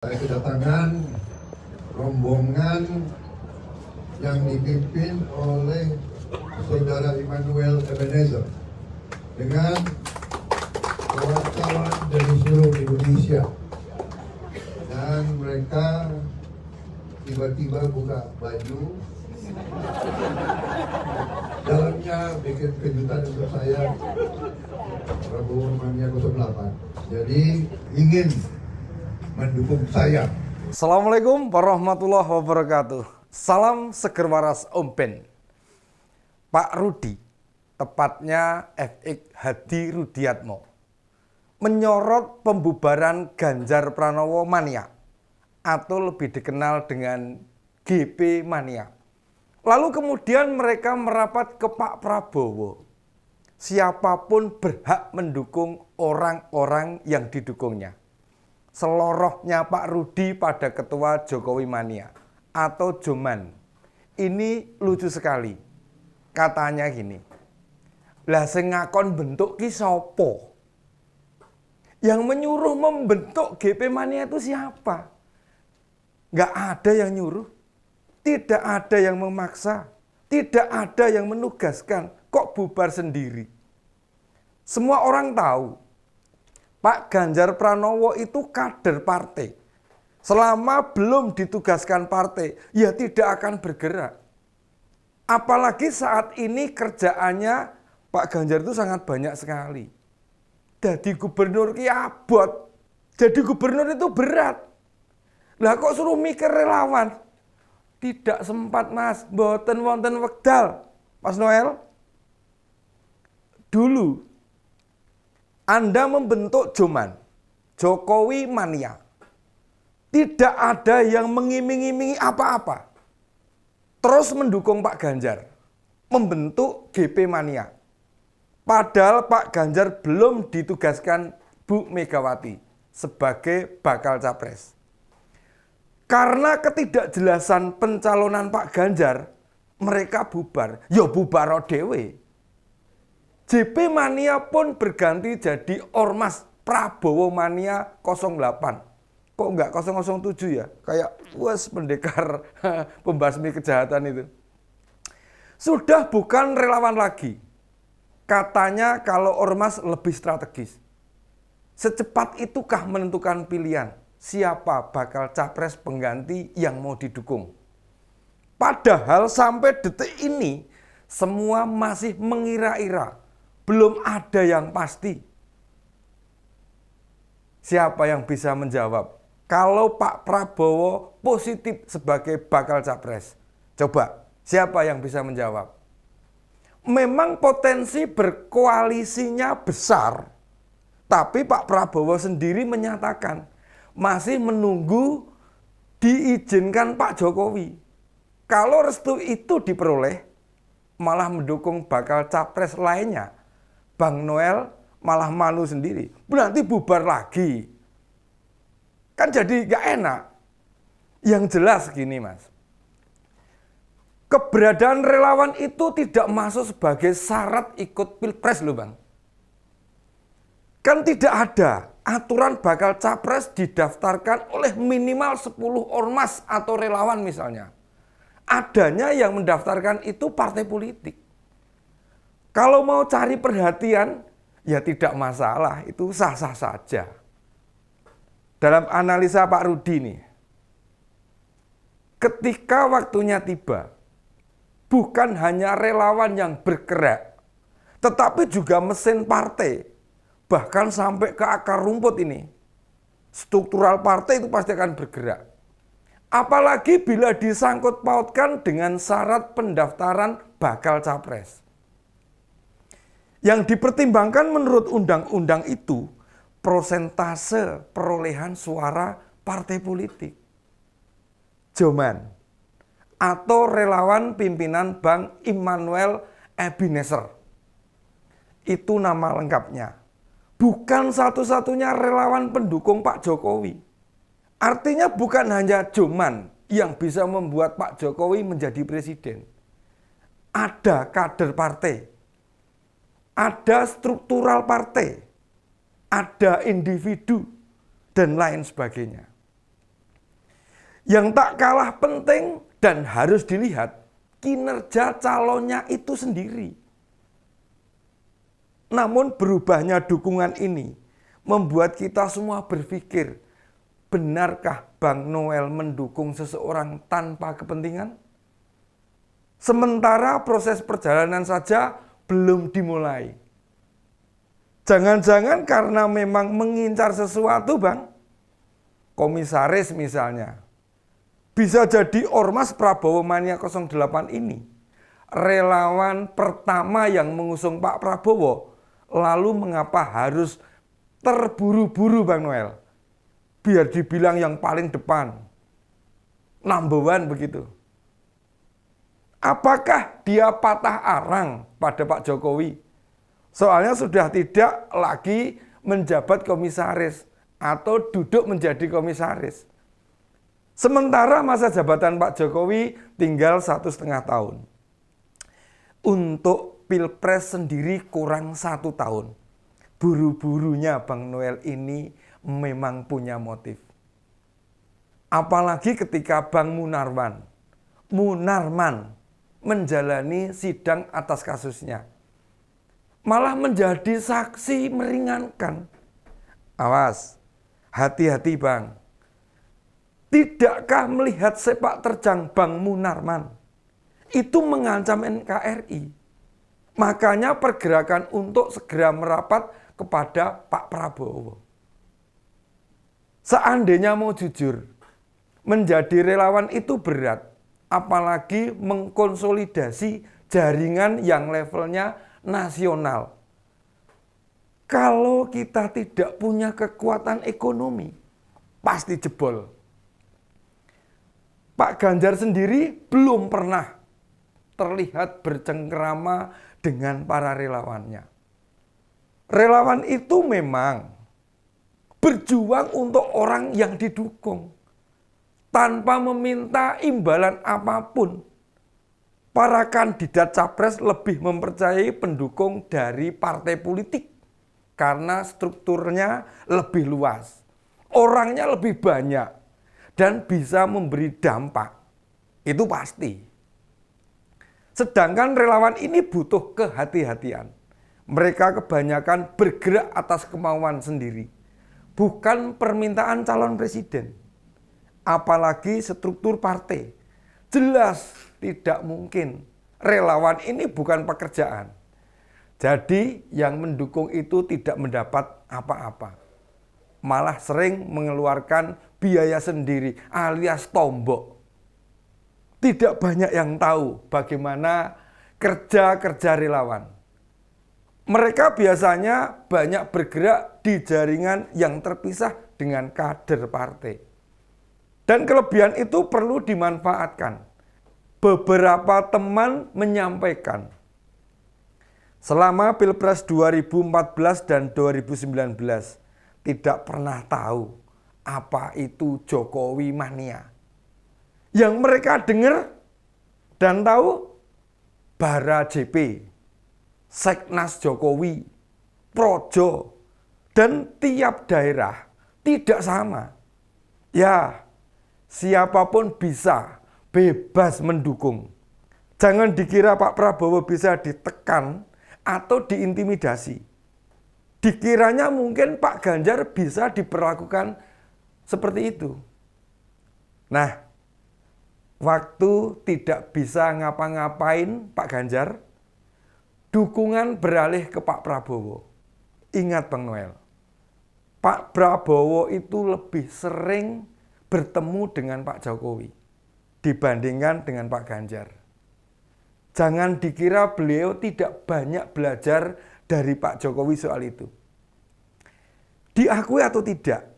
Saya kedatangan rombongan yang dipimpin oleh Saudara Immanuel Ebenezer dengan kawan-kawan dari seluruh Indonesia, dan mereka tiba-tiba buka baju. Dalamnya bikin kejutan untuk saya, Prabowo Mania 08. Jadi ingin mendukung saya. Assalamualaikum warahmatullahi wabarakatuh. Salam seger waras Om Ben. Pak Rudi, tepatnya FX Hadi Rudiatmo, menyorot pembubaran Ganjar Pranowo Mania atau lebih dikenal dengan GP Mania. Lalu kemudian mereka merapat ke Pak Prabowo. Siapapun berhak mendukung orang-orang yang didukungnya. Selorohnya Pak Rudi pada Ketua Jokowi Mania atau Joman. Ini lucu sekali. Katanya gini, lah sing ngakon bentuk ki sopo? Yang menyuruh membentuk GP Mania itu siapa? Nggak ada yang nyuruh, tidak ada yang memaksa, tidak ada yang menugaskan, kok bubar sendiri. Semua orang tahu, Pak Ganjar Pranowo itu kader partai. Selama belum ditugaskan partai, ya tidak akan bergerak. Apalagi saat ini kerjaannya Pak Ganjar itu sangat banyak sekali. Jadi gubernur ki abot. Jadi gubernur itu berat. Lah kok suruh mikir relawan? Tidak sempat Mas, mboten wonten wekdal. Mas Noel, dulu Anda membentuk Joman, Jokowi Mania. Tidak ada yang mengiming-imingi apa-apa. Terus mendukung Pak Ganjar, membentuk GP Mania. Padahal Pak Ganjar belum ditugaskan Bu Megawati sebagai bakal capres. Karena ketidakjelasan pencalonan Pak Ganjar, mereka bubar. Ya bubar dhewe. JP Mania pun berganti jadi Ormas Prabowo Mania 08. Kok enggak 007 ya? Kayak pendekar pembasmi kejahatan itu. Sudah bukan relawan lagi. Katanya kalau Ormas lebih strategis. Secepat itukah menentukan pilihan siapa bakal capres pengganti yang mau didukung? Padahal sampai detik ini semua masih mengira-ira. Belum ada yang pasti. Siapa yang bisa menjawab kalau Pak Prabowo positif sebagai bakal capres? Coba, siapa yang bisa menjawab? Memang potensi berkoalisinya besar, tapi Pak Prabowo sendiri menyatakan masih menunggu diizinkan Pak Jokowi. Kalau restu itu diperoleh, malah mendukung bakal capres lainnya, Bang Noel malah malu sendiri. Berarti bubar lagi. Kan jadi gak enak. Yang jelas gini Mas. Keberadaan relawan itu tidak masuk sebagai syarat ikut pilpres loh Bang. Kan tidak ada aturan bakal capres didaftarkan oleh minimal 10 ormas atau relawan misalnya. Adanya yang mendaftarkan itu partai politik. Kalau mau cari perhatian, ya tidak masalah, itu sah-sah saja. Dalam analisa Pak Rudi nih, ketika waktunya tiba, bukan hanya relawan yang bergerak, tetapi juga mesin partai, bahkan sampai ke akar rumput ini. Struktural partai itu pasti akan bergerak. Apalagi bila disangkut pautkan dengan syarat pendaftaran bakal capres. Yang dipertimbangkan menurut undang-undang itu prosentase perolehan suara partai politik. Joman atau relawan pimpinan Bang Immanuel Ebenezer. Itu nama lengkapnya. Bukan satu-satunya relawan pendukung Pak Jokowi. Artinya bukan hanya Joman yang bisa membuat Pak Jokowi menjadi presiden. Ada kader partai. Ada struktural partai, ada individu, dan lain sebagainya. Yang tak kalah penting dan harus dilihat kinerja calonnya itu sendiri. Namun berubahnya dukungan ini membuat kita semua berpikir, benarkah Bang Noel mendukung seseorang tanpa kepentingan? Sementara proses perjalanan saja belum dimulai. Jangan-jangan karena memang mengincar sesuatu, Bang. Komisaris misalnya. Bisa jadi Ormas Prabowo Mania 08 ini relawan pertama yang mengusung Pak Prabowo. Lalu mengapa harus terburu-buru Bang Noel? Biar dibilang yang paling depan. Number one begitu. Apakah dia patah arang pada Pak Jokowi? Soalnya sudah tidak lagi menjabat komisaris atau duduk menjadi komisaris. Sementara masa jabatan Pak Jokowi tinggal 1,5 tahun. Untuk Pilpres sendiri kurang 1 tahun. Buru-burunya Bang Noel ini memang punya motif. Apalagi ketika Bang Munarman menjalani sidang atas kasusnya. Malah menjadi saksi meringankan. Awas, hati-hati Bang. Tidakkah melihat sepak terjang Bang Munarman itu mengancam NKRI? Makanya pergerakan untuk segera merapat kepada Pak Prabowo. Seandainya mau jujur, menjadi relawan itu berat. Apalagi mengkonsolidasi jaringan yang levelnya nasional. Kalau kita tidak punya kekuatan ekonomi, pasti jebol. Pak Ganjar sendiri belum pernah terlihat bercengkerama dengan para relawannya. Relawan itu memang berjuang untuk orang yang didukung tanpa meminta imbalan apapun. Para kandidat capres lebih mempercayai pendukung dari partai politik karena strukturnya lebih luas, orangnya lebih banyak dan bisa memberi dampak. Itu pasti. Sedangkan relawan ini butuh kehati-hatian. Mereka kebanyakan bergerak atas kemauan sendiri, bukan permintaan calon presiden. Apalagi struktur partai. Jelas tidak mungkin. Relawan ini bukan pekerjaan. Jadi yang mendukung itu tidak mendapat apa-apa. Malah sering mengeluarkan biaya sendiri alias tombok. Tidak banyak yang tahu bagaimana kerja-kerja relawan. Mereka biasanya banyak bergerak di jaringan yang terpisah dengan kader partai. Dan kelebihan itu perlu dimanfaatkan. Beberapa teman menyampaikan, selama Pilpres 2014 dan 2019 tidak pernah tahu apa itu Jokowi mania. Yang mereka dengar dan tahu Bara JP, Seknas Jokowi, Projo, dan tiap daerah tidak sama. Ya, siapapun bisa bebas mendukung. Jangan dikira Pak Prabowo bisa ditekan atau diintimidasi. Dikiranya mungkin Pak Ganjar bisa diperlakukan seperti itu. Nah, waktu tidak bisa ngapa-ngapain Pak Ganjar, dukungan beralih ke Pak Prabowo. Ingat Bang Noel, Pak Prabowo itu lebih sering bertemu dengan Pak Jokowi dibandingkan dengan Pak Ganjar. Jangan dikira beliau tidak banyak belajar dari Pak Jokowi soal itu. Diakui atau tidak,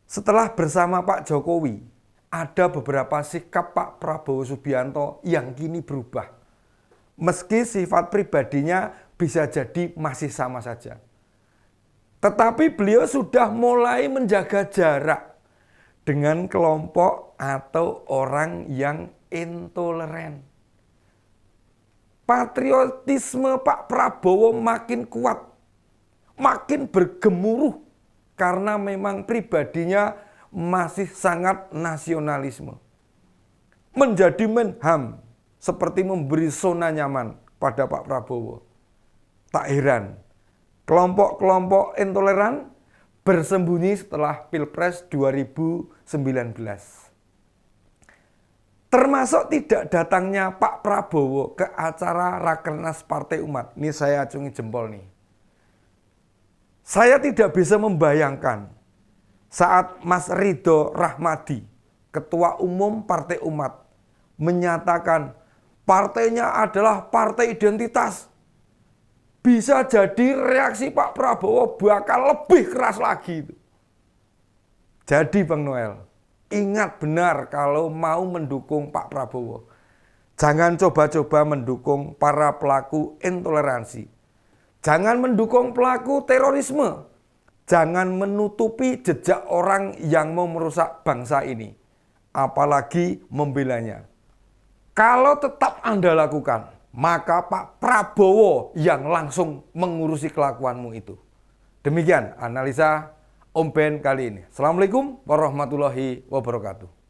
setelah bersama Pak Jokowi, ada beberapa sikap Pak Prabowo Subianto yang kini berubah. Meski sifat pribadinya bisa jadi masih sama saja. Tetapi beliau sudah mulai menjaga jarak dengan kelompok atau orang yang intoleran. Patriotisme Pak Prabowo makin kuat, makin bergemuruh karena memang pribadinya masih sangat nasionalisme. Menjadi menham seperti memberi zona nyaman pada Pak Prabowo. Tak heran, kelompok-kelompok intoleran bersembunyi setelah Pilpres 2019. Termasuk tidak datangnya Pak Prabowo ke acara Rakernas Partai Umat. Ini saya acungi jempol nih. Saya tidak bisa membayangkan saat Mas Ridho Rahmadi, Ketua Umum Partai Umat, menyatakan partainya adalah partai identitas. Bisa jadi reaksi Pak Prabowo bakal lebih keras lagi. Jadi Bang Noel, ingat benar kalau mau mendukung Pak Prabowo. Jangan coba-coba mendukung para pelaku intoleransi. Jangan mendukung pelaku terorisme. Jangan menutupi jejak orang yang mau merusak bangsa ini. Apalagi membelanya. Kalau tetap Anda lakukan, maka Pak Prabowo yang langsung mengurusi kelakuanmu itu. Demikian analisa Om Ben kali ini. Assalamualaikum warahmatullahi wabarakatuh.